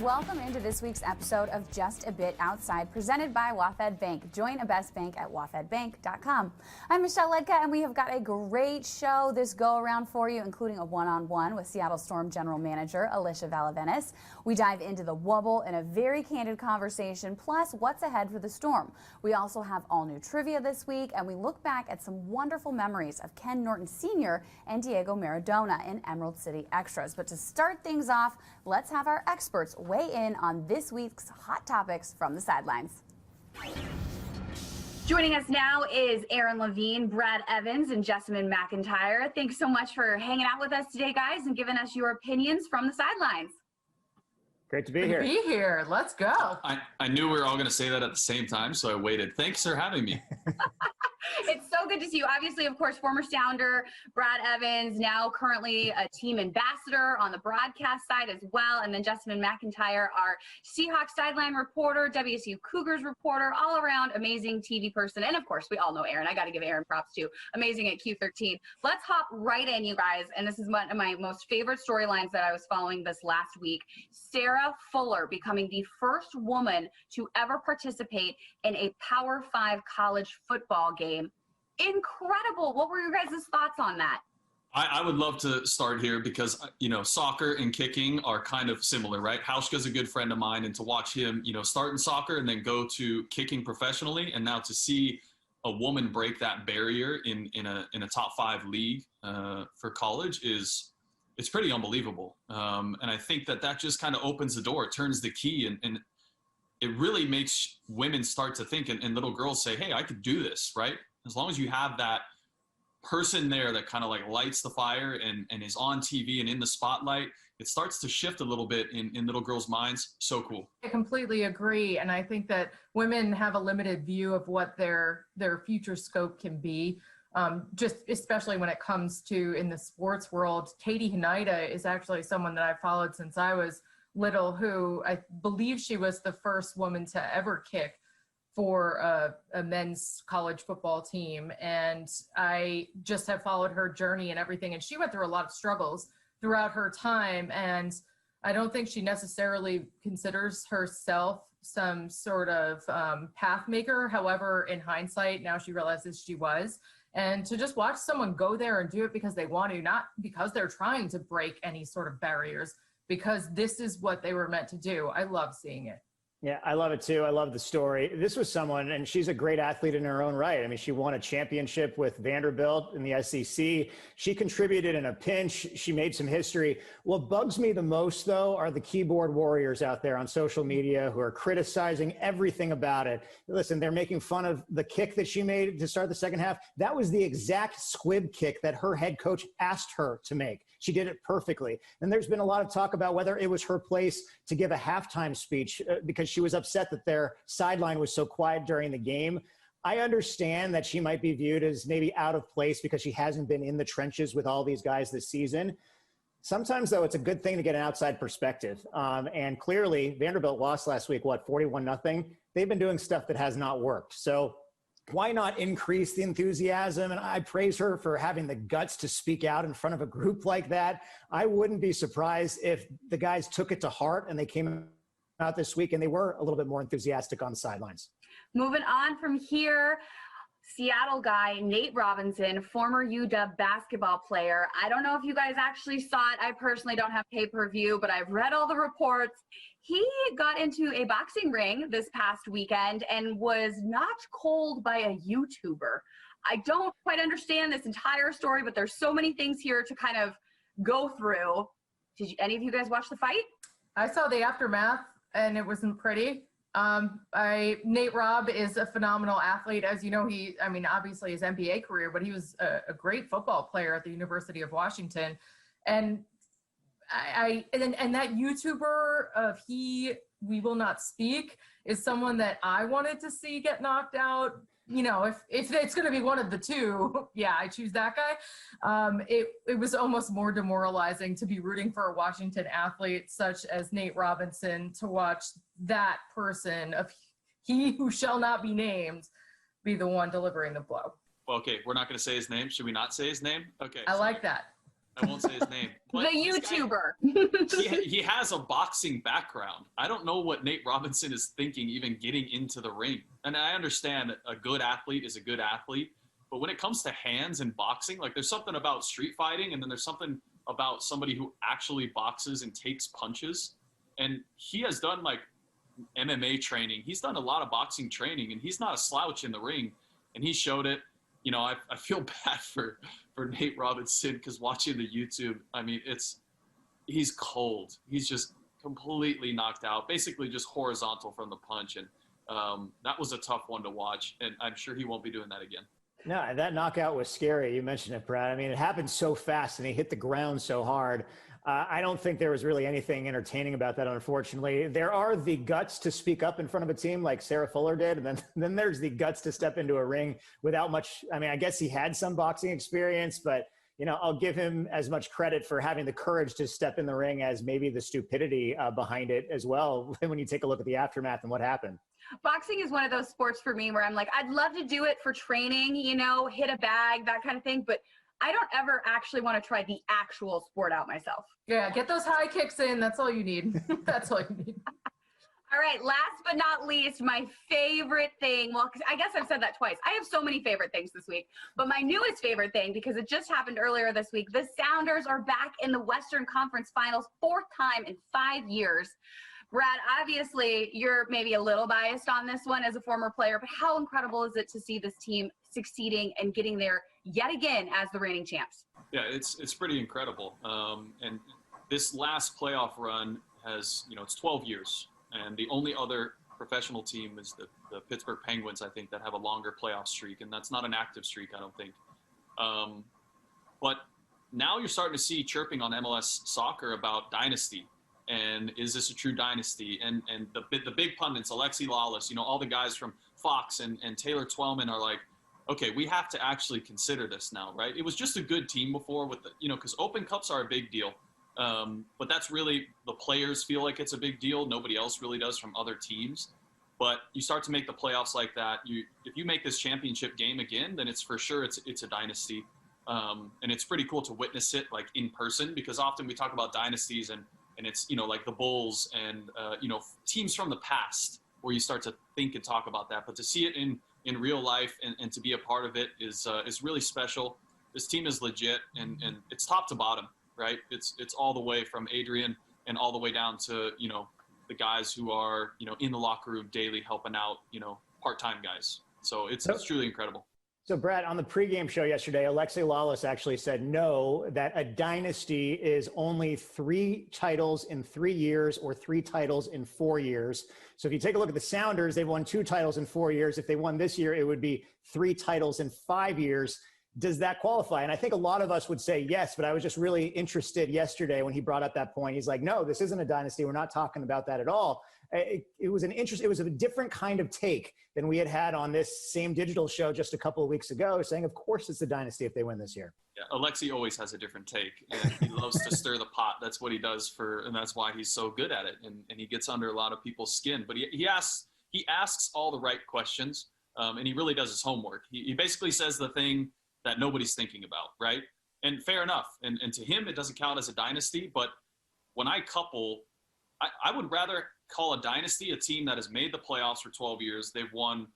and welcome into this week's episode of Just a Bit Outside, presented by WaFd Bank. Join a best bank at wafdbank.com. I'm Michelle Ludtka, and we have got a great show this go-around for you, including a one-on-one with Seattle Storm General Manager Alisha Valavanis. We dive into the wobble in a very candid conversation, plus what's ahead for the Storm. We also have all-new trivia this week, and we look back at some wonderful memories of Ken Norton Sr. and Diego Maradona in Emerald City Extras. But to start things off, let's have our experts weigh in on this week's hot topics from the sidelines. Joining us now is Aaron Levine, Brad Evans, and Jessamyn McIntyre. Thanks so much for hanging out with us today, guys, and giving us your opinions from the sidelines. Great to be here. Let's go. I knew we were all going to say that at the same time, so I waited. Thanks for having me. It's so good to see you. Obviously, of course, former Sounder Brad Evans, now currently a team ambassador on the broadcast side as well. And then Jessamyn McIntyre, our Seahawks sideline reporter, WSU Cougars reporter, all around amazing TV person. And of course, we all know Aaron. I got to give Aaron props too. Amazing at Q13. Let's hop right in, you guys. And this is one of my most favorite storylines that I was following this last week. Sarah Fuller becoming the first woman to ever participate in a Power 5 college football game. Incredible. What were your guys' thoughts on that? I would love to start here because, soccer and kicking are kind of similar, right? Hauschka's a good friend of mine, and to watch him, start in soccer and then go to kicking professionally, and now to see a woman break that barrier in a top 5 league for college it's pretty unbelievable. And I think that just kind of opens the door, turns the key, and it really makes women start to think, and little girls say, hey, I could do this, right? As long as you have that person there that kind of like lights the fire and is on TV and in the spotlight, it starts to shift a little bit in little girls' minds. So cool. I completely agree. And I think that women have a limited view of what their future scope can be. Just especially when it comes to in the sports world. Katie Hineida is actually someone that I've followed since I was little, who I believe she was the first woman to ever kick for a men's college football team. And I just have followed her journey and everything. And she went through a lot of struggles throughout her time. And I don't think she necessarily considers herself some sort of path maker. However, in hindsight, now she realizes she was. And to just watch someone go there and do it because they want to, not because they're trying to break any sort of barriers, because this is what they were meant to do. I love seeing it. Yeah, I love it too. I love the story. This was someone, and she's a great athlete in her own right. I mean, she won a championship with Vanderbilt in the SEC. She contributed in a pinch. She made some history. What bugs me the most, though, are the keyboard warriors out there on social media who are criticizing everything about it. Listen, they're making fun of the kick that she made to start the second half. That was the exact squib kick that her head coach asked her to make. She did it perfectly. And there's been a lot of talk about whether it was her place to give a halftime speech because she was upset that their sideline was so quiet during the game. I understand that she might be viewed as maybe out of place because she hasn't been in the trenches with all these guys this season. Sometimes, though, it's a good thing to get an outside perspective. And clearly, Vanderbilt lost last week, 41-0? They've been doing stuff that has not worked. So why not increase the enthusiasm? And I praise her for having the guts to speak out in front of a group like that. I wouldn't be surprised if the guys took it to heart and they came out this week and they were a little bit more enthusiastic on the sidelines. Moving on from here, Seattle guy Nate Robinson, former UW basketball player. I don't know if you guys actually saw it. I personally don't have pay-per-view, but I've read all the reports. He got into a boxing ring this past weekend and was knocked cold by a YouTuber. I don't quite understand this entire story, but there's so many things here to kind of go through. Did any of you guys watch the fight? I saw the aftermath, and it wasn't pretty. Nate Robb is a phenomenal athlete. As you know, obviously his NBA career, but he was a great football player at the University of Washington. And and that YouTuber of We Will Not Speak is someone that I wanted to see get knocked out. If it's going to be one of the two, yeah, I choose that guy. It was almost more demoralizing to be rooting for a Washington athlete such as Nate Robinson to watch that person of he who shall not be named be the one delivering the blow. Well, okay, we're not going to say his name. Should we not say his name? Okay. I like that. I won't say his name. The YouTuber. He has a boxing background. I don't know what Nate Robinson is thinking even getting into the ring. And I understand a good athlete is a good athlete, but when it comes to hands and boxing, like there's something about street fighting and then there's something about somebody who actually boxes and takes punches. And he has done like MMA training. He's done a lot of boxing training and he's not a slouch in the ring. And he showed it. You know, I feel bad for Nate Robinson because watching the YouTube, I mean, he's cold. He's just completely knocked out, basically just horizontal from the punch. And that was a tough one to watch. And I'm sure he won't be doing that again. No, that knockout was scary. You mentioned it, Brad. I mean, it happened so fast and he hit the ground so hard. I don't think there was really anything entertaining about that, unfortunately. There are the guts to speak up in front of a team like Sarah Fuller did. And then there's the guts to step into a ring without much. I mean, I guess he had some boxing experience, but, you know, I'll give him as much credit for having the courage to step in the ring as maybe the stupidity behind it as well when you take a look at the aftermath and what happened. Boxing is one of those sports for me where I'm like, I'd love to do it for training, you know, hit a bag, that kind of thing. But I don't ever actually want to try the actual sport out myself. Yeah, get those high kicks in. That's all you need. That's all you need. All right, last but not least, my favorite thing. Well, I guess I've said that twice. I have so many favorite things this week. But my newest favorite thing, because it just happened earlier this week, the Sounders are back in the Western Conference Finals, 4th time in 5 years. Brad, obviously, you're maybe a little biased on this one as a former player, but how incredible is it to see this team succeeding and getting there yet again as the reigning champs? Yeah, it's pretty incredible. And this last playoff run has, you know, it's 12 years. And the only other professional team is the Pittsburgh Penguins, I think, that have a longer playoff streak. And that's not an active streak, I don't think. But now you're starting to see chirping on MLS soccer about dynasty. And is this a true dynasty? And the big pundits, Alexi Lawless, you know, all the guys from Fox and Taylor Twellman are like, okay, we have to actually consider this now, right? It was just a good team before with the, you know, because Open Cups are a big deal. But that's really, the players feel like it's a big deal. Nobody else really does from other teams. But you start to make the playoffs like that. If you make this championship game again, then it's for sure it's a dynasty. And it's pretty cool to witness it like in person, because often we talk about dynasties and it's, you know, like the Bulls and, you know, teams from the past where you start to think and talk about that. But to see it in real life and to be a part of it is really special. This team is legit and it's top to bottom, right? It's all the way from Adrian and all the way down to, you know, the guys who are, you know, in the locker room daily helping out, you know, part-time guys. So it's truly incredible. So, Brad, on the pregame show yesterday, Alexi Lawless actually said no, that a dynasty is only 3 titles in 3 years or 3 titles in 4 years. So if you take a look at the Sounders, they've won 2 titles in 4 years. If they won this year, it would be 3 titles in 5 years. Does that qualify? And I think a lot of us would say yes, but I was just really interested yesterday when he brought up that point. He's like, no, this isn't a dynasty. We're not talking about that at all. It was a different kind of take than we had on this same digital show just a couple of weeks ago, saying, of course, it's a dynasty if they win this year. Yeah, Alexi always has a different take, and he loves to stir the pot. That's what he does and that's why he's so good at it, and he gets under a lot of people's skin. But he asks all the right questions, and he really does his homework. He basically says the thing that nobody's thinking about, right? And fair enough. And to him, it doesn't count as a dynasty. But when I couple, I would rather call a dynasty a team that has made the playoffs for 12 years. They've won,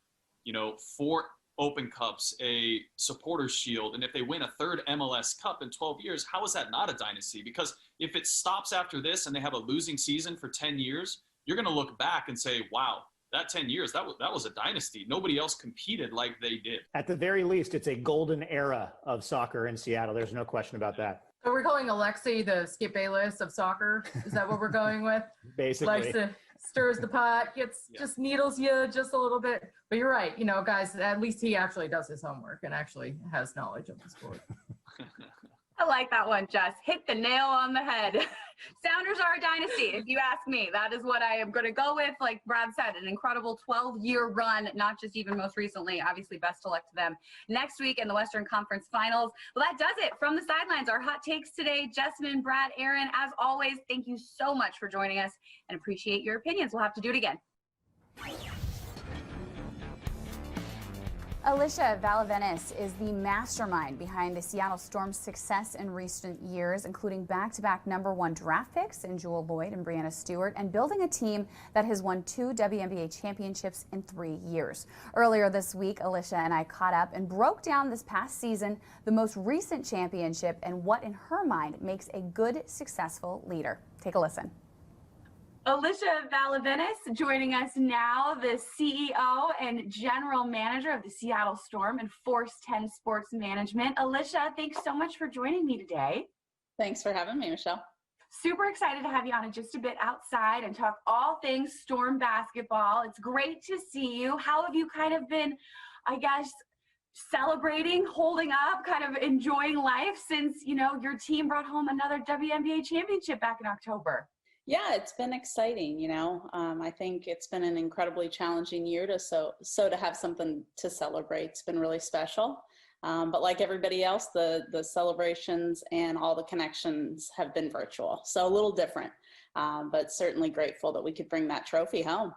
you know, 4 Open Cups, a Supporters Shield. And if they win a 3rd MLS Cup in 12 years, how is that not a dynasty? Because if it stops after this and they have a losing season for 10 years, you're going to look back and say, wow, that 10 years, that was a dynasty. Nobody else competed like they did. At the very least, it's a golden era of soccer in Seattle. There's no question about that. So we're calling Alexi the Skip Bayless of soccer. Is that what we're going with? Basically. Likes to stirs the pot, just needles you just a little bit. But you're right. You know, guys, at least he actually does his homework and actually has knowledge of the sport. I like that one, Jess. Hit the nail on the head. Sounders are a dynasty, if you ask me. That is what I am going to go with. Like Brad said, an incredible 12-year run, not just even most recently. Obviously, best of luck to them next week in the Western Conference Finals. Well, that does it from the sidelines. Our hot takes today. Jessamyn, Brad, Aaron, as always, thank you so much for joining us and appreciate your opinions. We'll have to do it again. Alisha Valavanis is the mastermind behind the Seattle Storm's success in recent years, including back-to-back #1 draft picks in Jewell Loyd and Breanna Stewart, and building a team that has won 2 WNBA championships in 3 years. Earlier this week, Alisha and I caught up and broke down this past season, the most recent championship, and what in her mind makes a good, successful leader. Take a listen. Alisha Valavanis joining us now, the CEO and General Manager of the Seattle Storm and Force 10 Sports Management. Alisha, thanks so much for joining me today. Thanks for having me, Michelle. Super excited to have you on just a bit outside and talk all things Storm basketball. It's great to see you. How have you kind of been, I guess, celebrating, holding up, kind of enjoying life since, you know, your team brought home another WNBA championship back in October? Yeah, it's been exciting. I think it's been an incredibly challenging year so to have something to celebrate. It's been really special. But like everybody else, the celebrations and all the connections have been virtual. So a little different, but certainly grateful that we could bring that trophy home.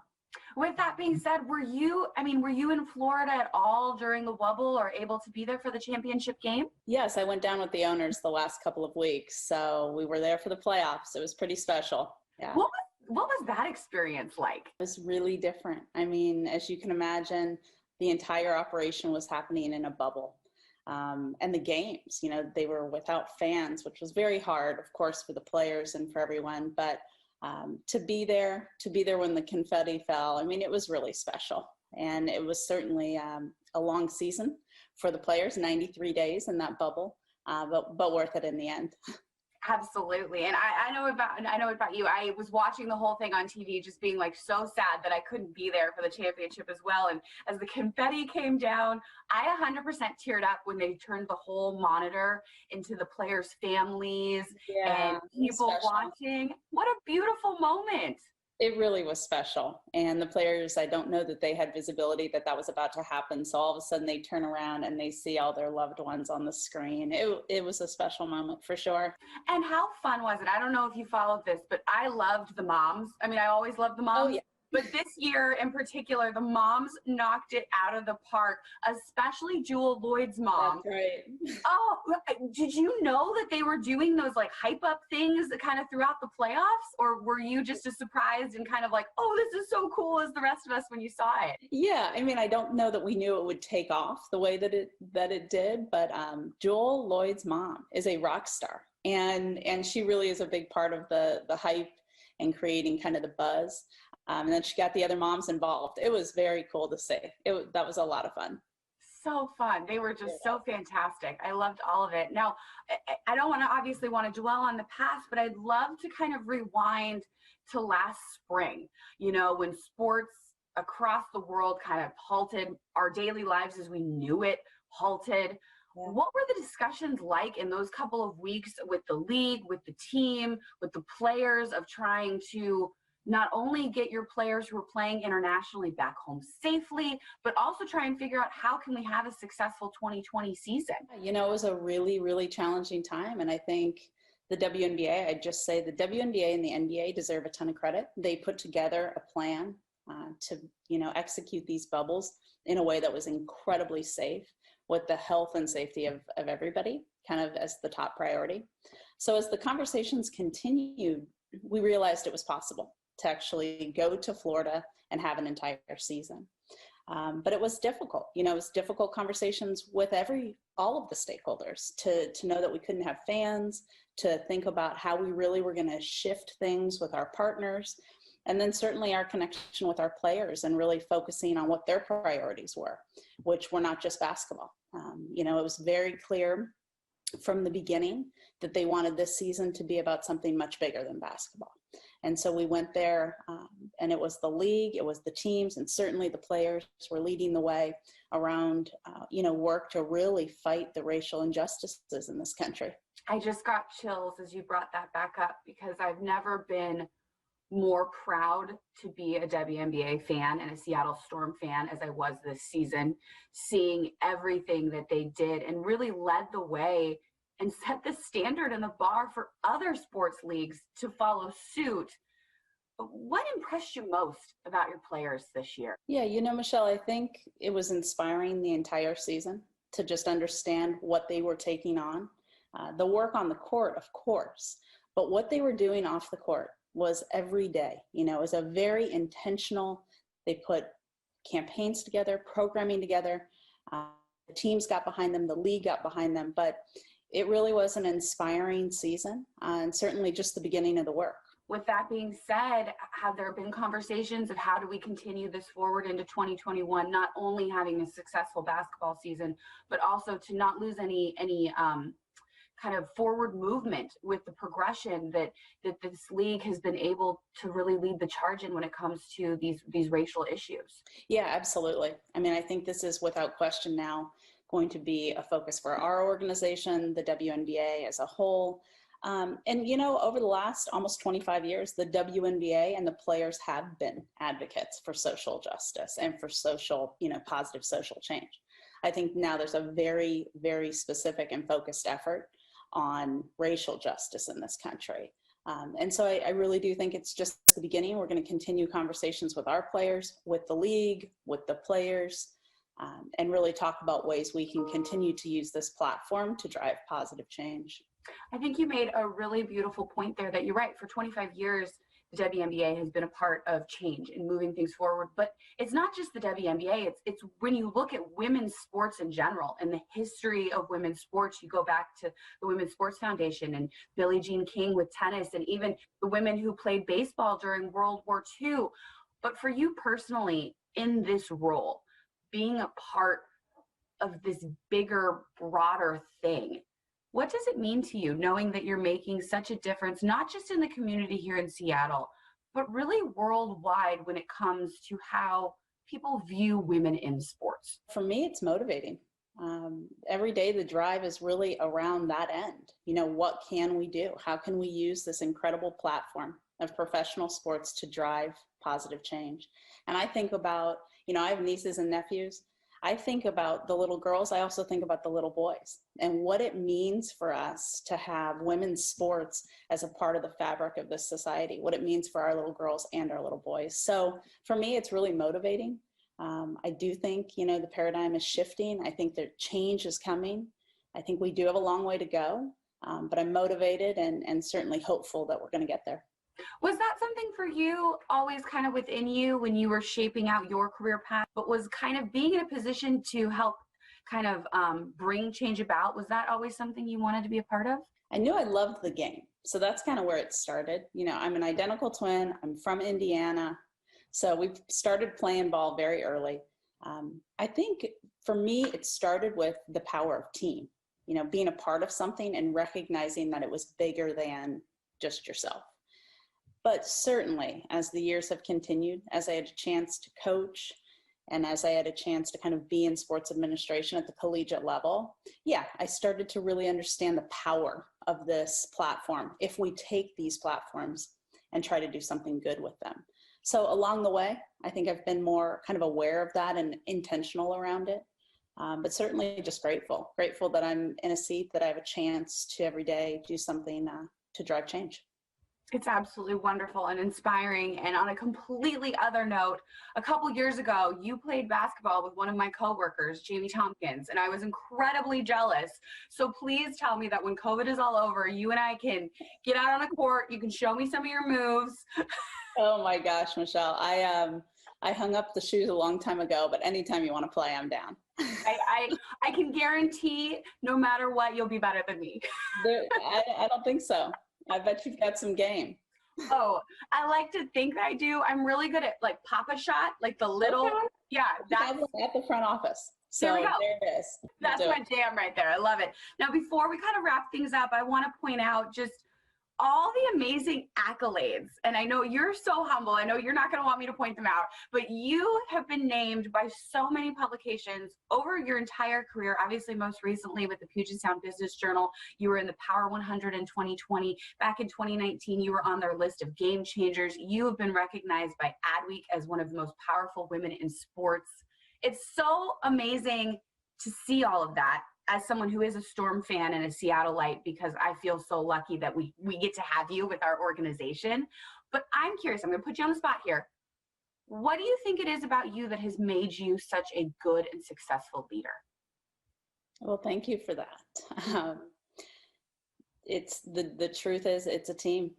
With that being said, were you in Florida at all during the bubble or able to be there for the championship game? Yes, I went down with the owners the last couple of weeks. So we were there for the playoffs. It was pretty special. Yeah. What was that experience like? It was really different. I mean, as you can imagine, the entire operation was happening in a bubble. And the games, they were without fans, which was very hard, of course, for the players and for everyone. But to be there when the confetti fell, I mean, it was really special. And it was certainly a long season for the players, 93 days in that bubble, but worth it in the end. Absolutely. And I know about you. I was watching the whole thing on TV, just being like so sad that I couldn't be there for the championship as well. And as the confetti came down, I 100% teared up when they turned the whole monitor into the players' families and people watching. What a beautiful moment. It really was special. And the players, I don't know that they had visibility that was about to happen. So all of a sudden they turn around and they see all their loved ones on the screen. It was a special moment for sure. And how fun was it? I don't know if you followed this, but I loved the moms. I mean, I always loved the moms. Oh, yeah. But this year in particular, the moms knocked it out of the park, especially Jewell Loyd's mom. That's right. Oh, did you know that they were doing those like hype up things kind of throughout the playoffs? Or were you just as surprised and kind of like, oh, this is so cool as the rest of us when you saw it? Yeah, I mean, I don't know that we knew it would take off the way that it did, but Jewell Loyd's mom is a rock star. And she really is a big part of the hype and creating kind of the buzz. And then she got the other moms involved. It was very cool to see. That was a lot of fun. So fun. They were just so fantastic. I loved all of it. Now, I don't obviously want to dwell on the past, but I'd love to kind of rewind to last spring, when sports across the world kind of halted, our daily lives as we knew it halted. Yeah. What were the discussions like in those couple of weeks with the league, with the team, with the players of trying to not only get your players who are playing internationally back home safely, but also try and figure out how can we have a successful 2020 season? It was a really, really challenging time. And I think the WNBA, I'd just say the WNBA and the NBA deserve a ton of credit. They put together a plan to, execute these bubbles in a way that was incredibly safe with the health and safety of everybody kind of as the top priority. So as the conversations continued, we realized it was possible to actually go to Florida and have an entire season. But it was difficult. It was difficult conversations with all of the stakeholders to know that we couldn't have fans, to think about how we really were going to shift things with our partners, and then certainly our connection with our players and really focusing on what their priorities were, which were not just basketball. It was very clear from the beginning that they wanted this season to be about something much bigger than basketball. And so we went there, and it was the league, it was the teams, and certainly the players were leading the way around, work to really fight the racial injustices in this country. I just got chills as you brought that back up, because I've never been more proud to be a WNBA fan and a Seattle Storm fan as I was this season, seeing everything that they did and really led the way and set the standard and the bar for other sports leagues to follow suit. What impressed you most about your players this year? Yeah, Michelle, I think it was inspiring the entire season to just understand what they were taking on. The work on the court, of course, but what they were doing off the court was every day. It was a very intentional, they put campaigns together, programming together. The teams got behind them, the league got behind them, but it really was an inspiring season, and certainly just the beginning of the work. With that being said, have there been conversations of how do we continue this forward into 2021, not only having a successful basketball season, but also to not lose any kind of forward movement with the progression that this league has been able to really lead the charge in when it comes to these racial issues? Yeah, absolutely. I think this is without question now going to be a focus for our organization, the WNBA as a whole. Over the last almost 25 years, the WNBA and the players have been advocates for social justice and for social, positive social change. I think now there's a very, very specific and focused effort on racial justice in this country. And so I really do think it's just the beginning. We're going to continue conversations with our players, with the league, with the players, and really talk about ways we can continue to use this platform to drive positive change. I think you made a really beautiful point there that you're right. For 25 years, the WNBA has been a part of change and moving things forward. But it's not just the WNBA. It's when you look at women's sports in general and the history of women's sports, you go back to the Women's Sports Foundation and Billie Jean King with tennis, and even the women who played baseball during World War II. But for you personally, in this role, being a part of this bigger, broader thing, what does it mean to you knowing that you're making such a difference, not just in the community here in Seattle, but really worldwide when it comes to how people view women in sports? For me, it's motivating. Every day the drive is really around that end. What can we do? How can we use this incredible platform of professional sports to drive positive change? And I think about, I have nieces and nephews. I think about the little girls. I also think about the little boys and what it means for us to have women's sports as a part of the fabric of this society, what it means for our little girls and our little boys. So for me, it's really motivating. I do think, the paradigm is shifting. I think that change is coming. I think we do have a long way to go, but I'm motivated and certainly hopeful that we're going to get there. Was that something for you always kind of within you when you were shaping out your career path, but was kind of being in a position to help kind of bring change about? Was that always something you wanted to be a part of? I knew I loved the game. So that's kind of where it started. I'm an identical twin. I'm from Indiana. So we started playing ball very early. I think for me, it started with the power of team, being a part of something and recognizing that it was bigger than just yourself. But certainly, as the years have continued, as I had a chance to coach and as I had a chance to kind of be in sports administration at the collegiate level, I started to really understand the power of this platform if we take these platforms and try to do something good with them. So along the way, I think I've been more kind of aware of that and intentional around it, but certainly just grateful that I'm in a seat, that I have a chance to every day do something to drive change. It's absolutely wonderful and inspiring. And on a completely other note, a couple years ago, you played basketball with one of my coworkers, Jamie Tompkins, and I was incredibly jealous. So please tell me that when COVID is all over, you and I can get out on a court. You can show me some of your moves. Oh my gosh, Michelle. I hung up the shoes a long time ago, but anytime you want to play, I'm down. I can guarantee no matter what, you'll be better than me. I don't think so. I bet you've got some game. Oh, I like to think that I do. I'm really good at like pop-a shot, like the little, that's at the front office. So there we go. There it is. That's my jam right there. I love it. Now, before we kind of wrap things up, I want to point out just all the amazing accolades. And I know you're so humble. I know you're not going to want me to point them out, but you have been named by so many publications over your entire career. Obviously, most recently with the Puget Sound Business Journal, you were in the Power 100 in 2020. Back in 2019, you were on their list of game changers. You have been recognized by Adweek as one of the most powerful women in sports. It's so amazing to see all of that as someone who is a Storm fan and a Seattleite, because I feel so lucky that we get to have you with our organization. But I'm curious, I'm going to put you on the spot here. What do you think it is about you that has made you such a good and successful leader? Well, thank you for that. It's the truth is it's a team,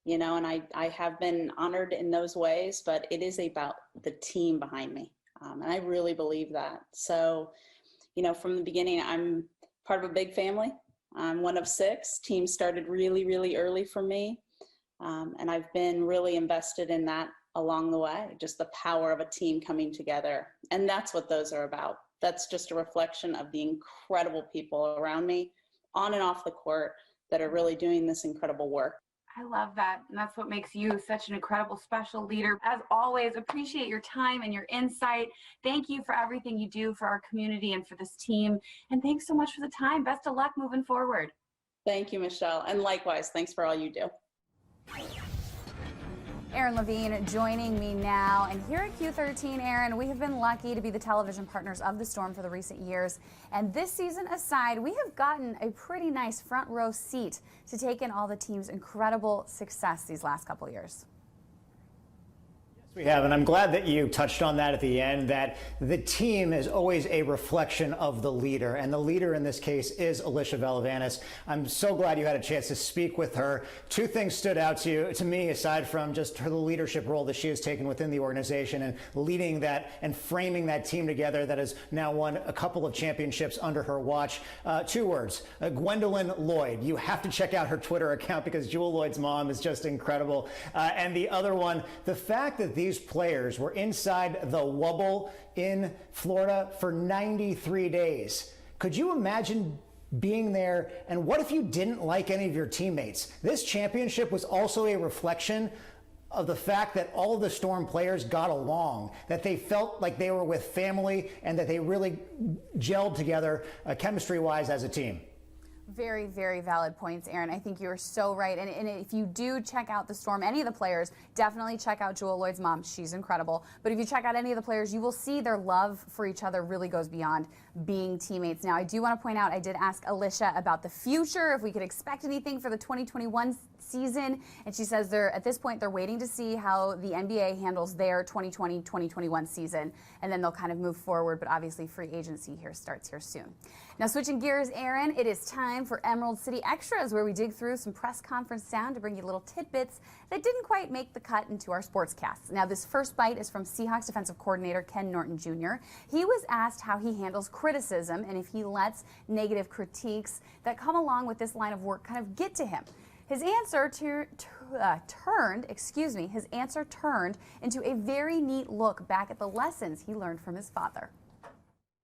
you know, and I have been honored in those ways, but it is about the team behind me. And I really believe that. So, you know, from the beginning, I'm part of a big family. I'm one of 6. Team started really, really early for me. And I've been really invested in that along the way, just the power of a team coming together. And that's what those are about. That's just a reflection of the incredible people around me on and off the court that are really doing this incredible work. I love that. And that's what makes you such an incredible special leader. As always, appreciate your time and your insight. Thank you for everything you do for our community and for this team. And thanks so much for the time. Best of luck moving forward. Thank you, Michelle. And likewise, thanks for all you do. Erin Levine joining me now. And here at Q13, Erin, we have been lucky to be the television partners of the Storm for the recent years. And this season aside, we have gotten a pretty nice front row seat to take in all the team's incredible success these last couple years. We have, and I'm glad that you touched on that at the end, that the team is always a reflection of the leader, and the leader in this case is Alisha Valavanis. I'm so glad you had a chance to speak with her. 2 things stood out to me, aside from just her leadership role that she has taken within the organization and leading that and framing that team together that has now won a couple of championships under her watch. 2 words, Gwendolyn Lloyd. You have to check out her Twitter account because Jewel Lloyd's mom is just incredible. And the other one, the fact that these players were inside the Wubble in Florida for 93 days. Could you imagine being there? And what if you didn't like any of your teammates? This championship was also a reflection of the fact that all of the Storm players got along, that they felt like they were with family and that they really gelled together chemistry-wise as a team. Very, very valid points, Erin. I think you're so right. And if you do check out the Storm, any of the players, definitely check out Jewel Lloyd's mom. She's incredible. But if you check out any of the players, you will see their love for each other really goes beyond being teammates. Now, I do want to point out, I did ask Alisha about the future, if we could expect anything for the 2021 season. And she says at this point, they're waiting to see how the NBA handles their 2020-2021 season. And then they'll kind of move forward. But obviously, free agency starts here soon. Now, switching gears, Erin, it is time for Emerald City Extras, where we dig through some press conference sound to bring you little tidbits that didn't quite make the cut into our sportscasts. Now, this first bite is from Seahawks defensive coordinator Ken Norton Jr. He was asked how he handles criticism and if he lets negative critiques that come along with this line of work kind of get to him. His answer turned into a very neat look back at the lessons he learned from his father.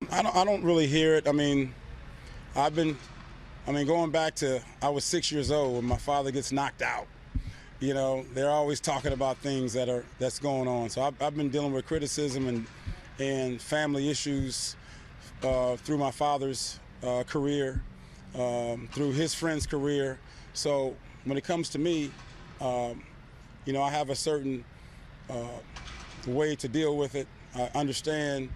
I don't really hear it. I mean, going back to, I was 6 years old when my father gets knocked out. You know, they're always talking about things that's going on. So I've been dealing with criticism and family issues through my father's career, through his friend's career. So when it comes to me, you know, I have a certain way to deal with it. I understand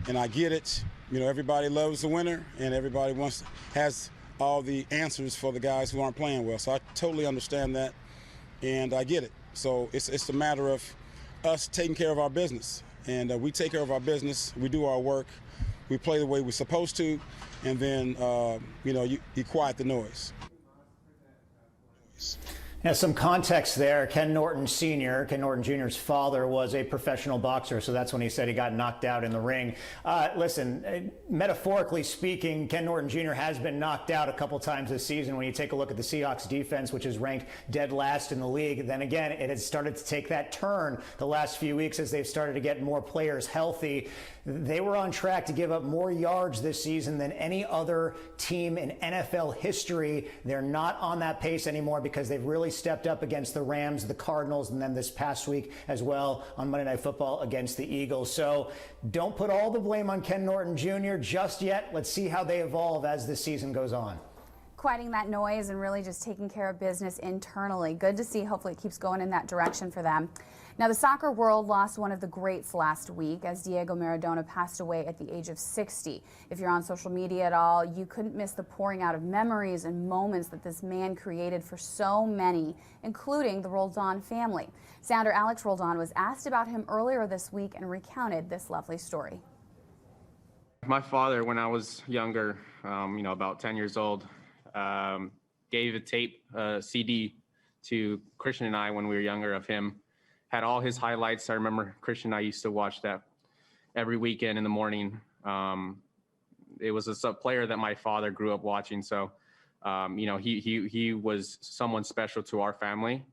and I get it. You know, everybody loves the winner and everybody has all the answers for the guys who aren't playing well. So I totally understand that and I get it. So it's a matter of us taking care of our business. And we take care of our business, we do our work, we play the way we're supposed to, and then, you know, you quiet the noise. Now, some context there. Ken Norton Sr., Ken Norton Jr.'s father, was a professional boxer, so that's when he said he got knocked out in the ring. Listen, metaphorically speaking, Ken Norton Jr. has been knocked out a couple times this season. When you take a look at the Seahawks defense, which is ranked dead last in the league, then again, it has started to take that turn the last few weeks as they've started to get more players healthy. They were on track to give up more yards this season than any other team in NFL history. They're not on that pace anymore because they've really stepped up against the Rams, the Cardinals, and then this past week as well on Monday Night Football against the Eagles. So don't put all the blame on Ken Norton Jr. just yet. Let's see how they evolve as the season goes on. Quieting that noise and really just taking care of business internally. Good to see. Hopefully it keeps going in that direction for them. Now, the soccer world lost one of the greats last week as Diego Maradona passed away at the age of 60. If you're on social media at all, you couldn't miss the pouring out of memories and moments that this man created for so many, including the Roldan family. Sounder Alex Roldan was asked about him earlier this week and recounted this lovely story. My father, when I was younger, about 10 years old, gave a tape, CD to Christian and I when we were younger of him. Had all his highlights. I remember Christian and I used to watch that every weekend in the morning. It was a player that my father grew up watching. So, he was someone special to our family.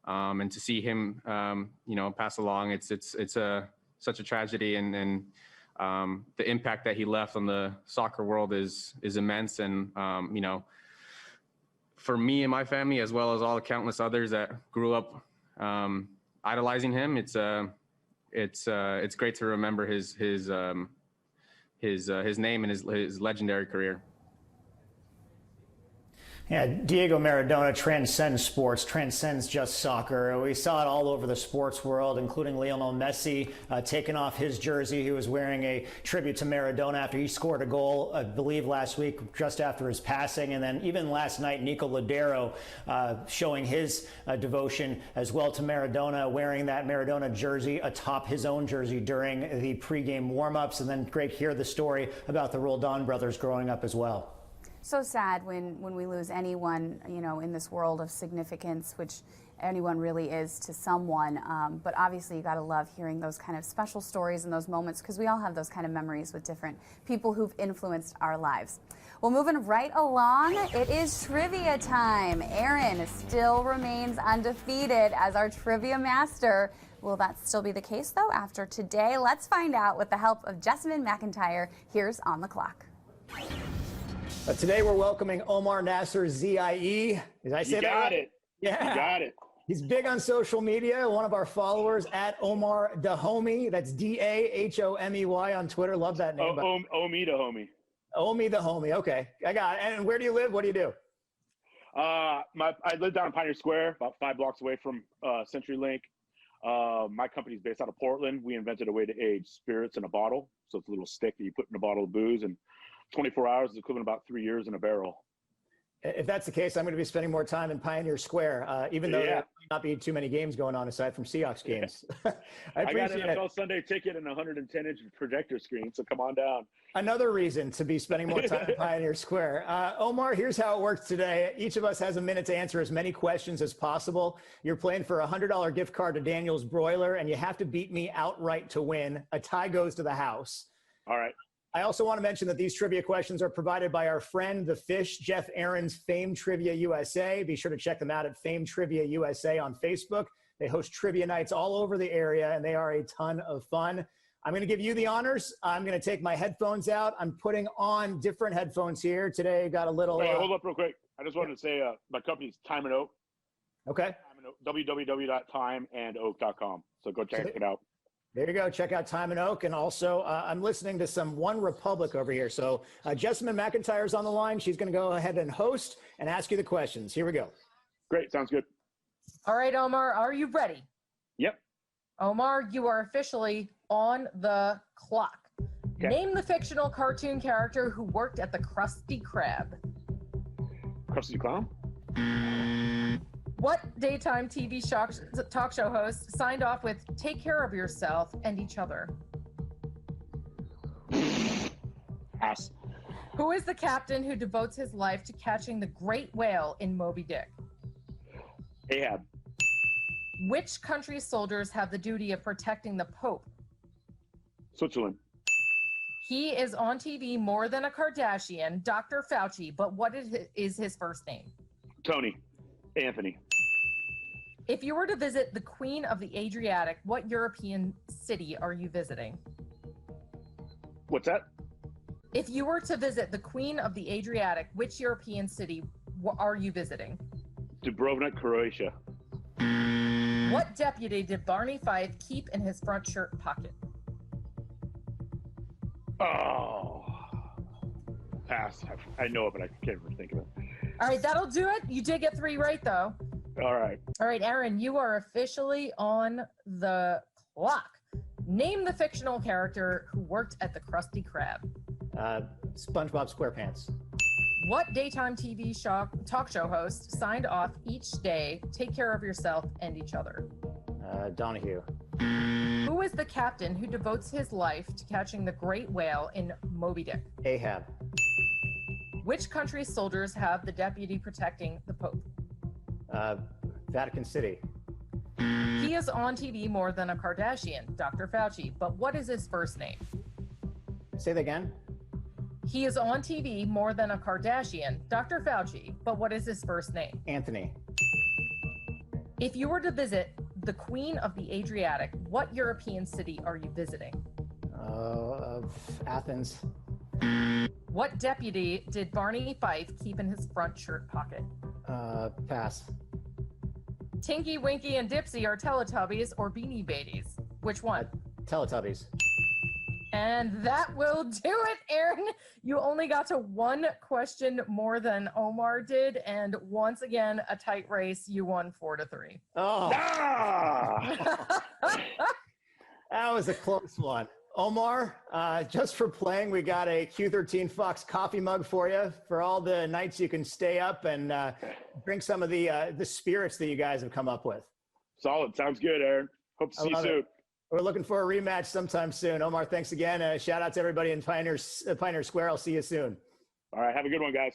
And to see him, pass along, it's such a tragedy. And the impact that he left on the soccer world is immense. And, for me and my family, as well as all the countless others that grew up, idolizing him, it's great to remember his name and his legendary career. Yeah, Diego Maradona transcends sports, transcends just soccer. We saw it all over the sports world, including Lionel Messi taking off his jersey. He was wearing a tribute to Maradona after he scored a goal, I believe last week, just after his passing. And then even last night, Nico Ladero showing his devotion as well to Maradona, wearing that Maradona jersey atop his own jersey during the pregame warm-ups. And then great to hear the story about the Roldan brothers growing up as well. So sad when we lose anyone, in this world of significance, which anyone really is to someone. But obviously, you got to love hearing those kind of special stories and those moments, because we all have those kind of memories with different people who've influenced our lives. Well, moving right along, it is trivia time. Aaron still remains undefeated as our trivia master. Will that still be the case, though, after today? Let's find out with the help of Jessamyn McIntyre. Here's On the Clock. Today we're welcoming Omar Nasser, ZIE. Did I say that right? You got it. Yeah. You got it. He's big on social media. One of our followers at Omar Dahomey. That's Dahomey on Twitter. Love that name. Omi Dahomey. Omi Dahomey. Okay, I got it. And where do you live? What do you do? I live down in Pioneer Square, about 5 blocks away from CenturyLink. My company's based out of Portland. We invented a way to age spirits in a bottle. So it's a little stick that you put in a bottle of booze, and 24 hours is equivalent to about 3 years in a barrel. If that's the case, I'm going to be spending more time in Pioneer Square, even though there might not be too many games going on aside from Seahawks games. I got an NFL Sunday ticket and a 110-inch projector screen, so come on down. Another reason to be spending more time in Pioneer Square. Omar, here's how it works today. Each of us has a minute to answer as many questions as possible. You're playing for a $100 gift card to Daniel's Broiler, and you have to beat me outright to win. A tie goes to the house. All right. I also want to mention that these trivia questions are provided by our friend, the Fish, Jeff Aaron's Fame Trivia USA. Be sure to check them out at Fame Trivia USA on Facebook. They host trivia nights all over the area, and they are a ton of fun. I'm going to give you the honors. I'm going to take my headphones out. I'm putting on different headphones here. Today, got a little... Wait, hold up real quick. I just wanted to say my company's Time and Oak. Okay. www.timeandoak.com. So go check it out. There you go. Check out Time and Oak. And also, I'm listening to some One Republic over here. So Jessamyn McIntyre's on the line. She's going to go ahead and host and ask you the questions. Here we go. Great. Sounds good. All right, Omar, are you ready? Yep. Omar, you are officially on the clock. Okay. Name the fictional cartoon character who worked at the Krusty Krab. Krusty Clown? What daytime TV talk show host signed off with "Take care of yourself and each other"? Pass. Who is the captain who devotes his life to catching the great whale in Moby Dick? Ahab. Which country's soldiers have the duty of protecting the Pope? Switzerland. He is on TV more than a Kardashian, Dr. Fauci, but what is his first name? Tony. Anthony. If you were to visit the Queen of the Adriatic, what European city are you visiting? What's that? If you were to visit the Queen of the Adriatic, which European city are you visiting? Dubrovnik, Croatia. What deputy did Barney Fife keep in his front shirt pocket? Oh. Pass. I know it, but I can't even think of it. All right, that'll do it. You did get 3 right, though. All right. All right, Aaron, you are officially on the clock. Name the fictional character who worked at the Krusty Krab. SpongeBob SquarePants. What daytime TV talk show host signed off each day, take care of yourself and each other? Donahue. Who is the captain who devotes his life to catching the great whale in Moby Dick? Ahab. Which country's soldiers have the deputy protecting the Pope? Vatican City. He is on TV more than a Kardashian, Dr. Fauci, but what is his first name? Say that again. He is on TV more than a Kardashian, Dr. Fauci, but what is his first name? Anthony. If you were to visit the Queen of the Adriatic, what European city are you visiting? Athens. What deputy did Barney Fife keep in his front shirt pocket? Pass. Tinky, Winky, and Dipsy are Teletubbies or Beanie Babies. Which one? Teletubbies. And that will do it, Aaron. You only got to one question more than Omar did. And once again, a tight race. You won 4-3. Oh. Ah! That was a close one. Omar, just for playing, we got a Q13 Fox coffee mug for you for all the nights you can stay up and drink some of the spirits that you guys have come up with. Solid. Sounds good, Aaron. Hope to see you soon. We're looking for a rematch sometime soon. Omar, thanks again. Shout out to everybody in Pioneer Square. I'll see you soon. All right. Have a good one, guys.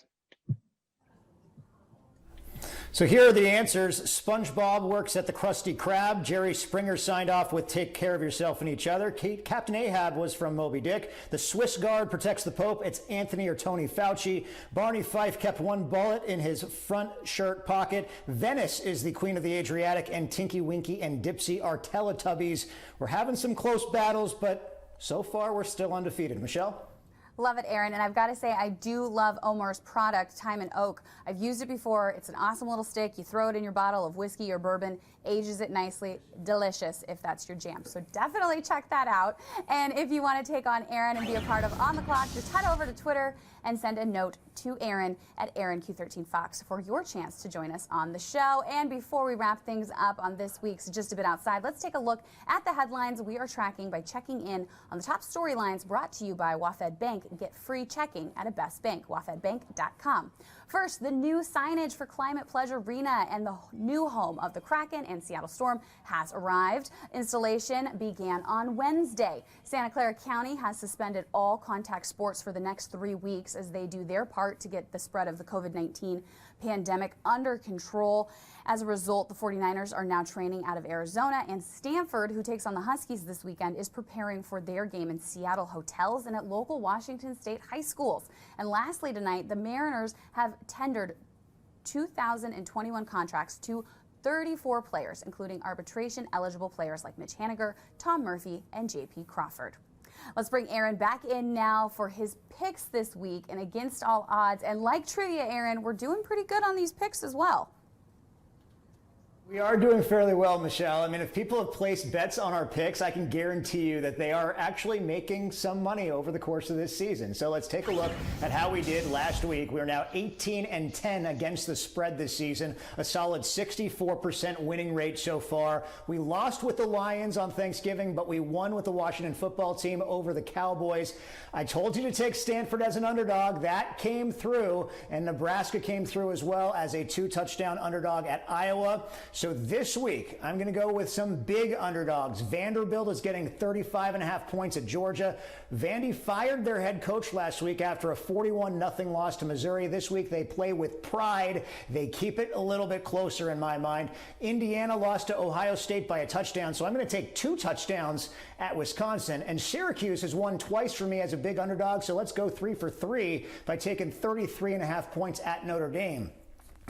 So here are the answers. SpongeBob works at the Krusty Krab. Jerry Springer signed off with take care of yourself and each other. Captain Ahab was from Moby Dick. The Swiss Guard protects the Pope. It's Anthony or Tony Fauci. Barney Fife kept one bullet in his front shirt pocket. Venice is the Queen of the Adriatic, and Tinky, Winky, and Dipsy are Teletubbies. We're having some close battles, but so far we're still undefeated. Michelle? Love it, Aaron. And I've got to say, I do love Omar's product, Time and Oak. I've used it before. It's an awesome little stick. You throw it in your bottle of whiskey or bourbon, ages it nicely. Delicious if that's your jam. So definitely check that out. And if you want to take on Aaron and be a part of On the Clock, just head over to Twitter and send a note to Aaron at AaronQ13Fox for your chance to join us on the show. And before we wrap things up on this week's Just a Bit Outside, let's take a look at the headlines we are tracking by checking in on the top storylines brought to you by WaFd Bank. Get free checking at a best bank, wafdbank.com. First, the new signage for Climate Pledge Arena and the new home of the Kraken and Seattle Storm has arrived. Installation began on Wednesday. Santa Clara County has suspended all contact sports for the next 3 weeks as they do their part to get the spread of the COVID-19 pandemic under control. As a result, the 49ers are now training out of Arizona, and Stanford, who takes on the Huskies this weekend, is preparing for their game in Seattle hotels and at local Washington State high schools. And lastly tonight, the Mariners have tendered 2021 contracts to 34 players, including arbitration-eligible players like Mitch Haniger, Tom Murphy, and J.P. Crawford. Let's bring Aaron back in now for his picks this week and against all odds. And like trivia, Aaron, we're doing pretty good on these picks as well. We are doing fairly well, Michelle. I mean, if people have placed bets on our picks, I can guarantee you that they are actually making some money over the course of this season. So let's take a look at how we did last week. We are now 18-10 against the spread this season, a solid 64% winning rate so far. We lost with the Lions on Thanksgiving, but we won with the Washington football team over the Cowboys. I told you to take Stanford as an underdog. That came through, and Nebraska came through as well as a 2-touchdown underdog at Iowa. So this week, I'm going to go with some big underdogs. Vanderbilt is getting 35.5 points at Georgia. Vandy fired their head coach last week after a 41-0 loss to Missouri. This week, they play with pride. They keep it a little bit closer in my mind. Indiana lost to Ohio State by a touchdown, so I'm going to take 2 touchdowns at Wisconsin. And Syracuse has won twice for me as a big underdog, so let's go 3 for 3 by taking 33.5 points at Notre Dame.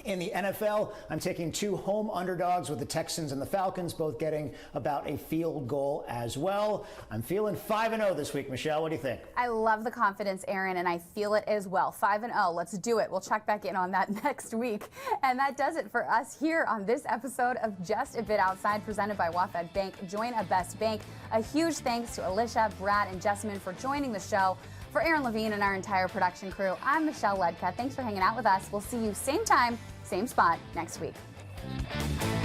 In the NFL, I'm taking 2 home underdogs with the Texans and the Falcons, both getting about a field goal as well. I'm feeling 5-0 this week, Michelle. What do you think? I love the confidence, Aaron, and I feel it as well. 5-0. Let's do it. We'll check back in on that next week. And that does it for us here on this episode of Just a Bit Outside, presented by WaFd Bank. Join a best bank. A huge thanks to Alisha, Brad, and Jessamyn for joining the show. For Aaron Levine and our entire production crew, I'm Michelle Ludtka. Thanks for hanging out with us. We'll see you same time, same spot next week. Bye.